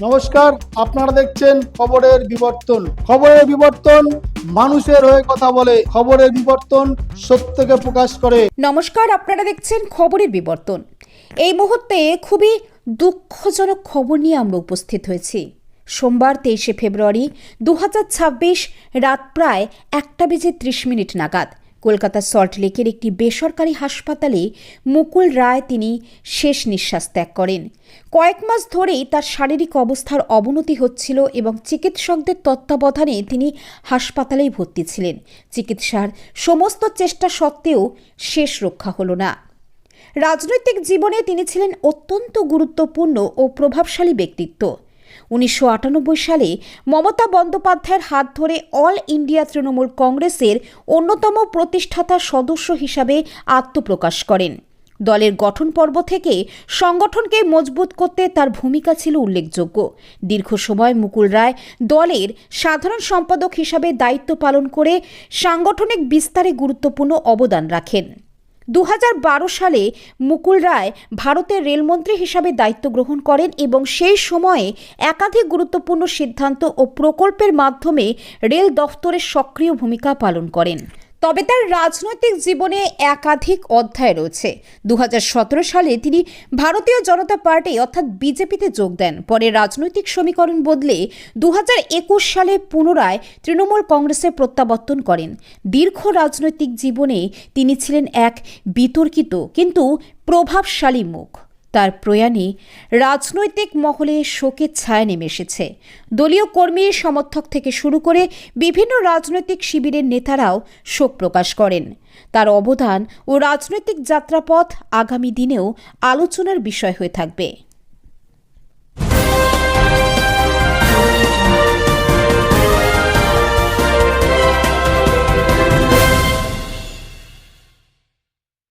নমস্কার, আপনারা দেখছেন খবরের বিবর্তন। খবরের বিবর্তন মানুষের হয়ে কথা বলে, খবরের বিবর্তন সত্যকে প্রকাশ করে। নমস্কার, আপনারা দেখছেন খবরের বিবর্তন। এই মুহূর্তে খুবই দুঃখজনক খবর নিয়ে আমরা উপস্থিত হয়েছি। সোমবার 23শে ফেব্রুয়ারি 2026 রাত প্রায় 1:30 নাগাদ কলকাতার সল্টলেকের একটি বেসরকারি হাসপাতালে মুকুল রায় তিনি শেষ নিঃশ্বাস ত্যাগ করেন। কয়েক মাস ধরেই তার শারীরিক অবস্থার অবনতি হচ্ছিল এবং চিকিৎসকদের তত্ত্বাবধানে তিনি হাসপাতালেই ভর্তি ছিলেন। চিকিৎসার সমস্ত চেষ্টা সত্ত্বেও শেষ রক্ষা হলো না। রাজনৈতিক জীবনে তিনি ছিলেন অত্যন্ত গুরুত্বপূর্ণ ও প্রভাবশালী ব্যক্তিত্ব। 1998 সালে মমতা বন্দ্যোপাধ্যায়ের হাত ধরে অল ইন্ডিয়া তৃণমূল কংগ্রেসের অন্যতম প্রতিষ্ঠাতা সদস্য হিসাবে আত্মপ্রকাশ করেন। দলের গঠন পর্ব থেকে সংগঠনকে মজবুত করতে তার ভূমিকা ছিল উল্লেখযোগ্য। দীর্ঘ সময় মুকুল রায় দলের সাধারণ সম্পাদক হিসাবে দায়িত্ব পালন করে সাংগঠনিক বিস্তারে গুরুত্বপূর্ণ অবদান রাখেন। 2012 সালে মুকুল রায় ভারতের রেলমন্ত্রী হিসাবে দায়িত্ব গ্রহণ করেন এবং সেই সময়ে একাধিক গুরুত্বপূর্ণ সিদ্ধান্ত ও প্রকল্পের মাধ্যমে রেল দফতরের সক্রিয় ভূমিকা পালন করেন। তবে তার রাজনৈতিক জীবনে একাধিক অধ্যায় রয়েছে। 2017 সালে তিনি ভারতীয় জনতা পার্টি অর্থাৎ বিজেপিতে যোগ দেন। পরে রাজনৈতিক সমীকরণ বদলে 2021 সালে পুনরায় তৃণমূল কংগ্রেসে প্রত্যাবর্তন করেন। দীর্ঘ রাজনৈতিক জীবনে তিনি ছিলেন এক বিতর্কিত কিন্তু প্রভাবশালী মুখ। তার প্রয়াণে রাজনৈতিক মহলে শোকের ছায়া নেমে এসেছে। দলীয় কর্মী সমর্থক থেকে শুরু করে বিভিন্ন রাজনৈতিক শিবিরের নেতারাও শোক প্রকাশ করেন। তার অবদান ও রাজনৈতিক যাত্রাপথ আগামী দিনেও আলোচনার বিষয় হয়ে থাকবে।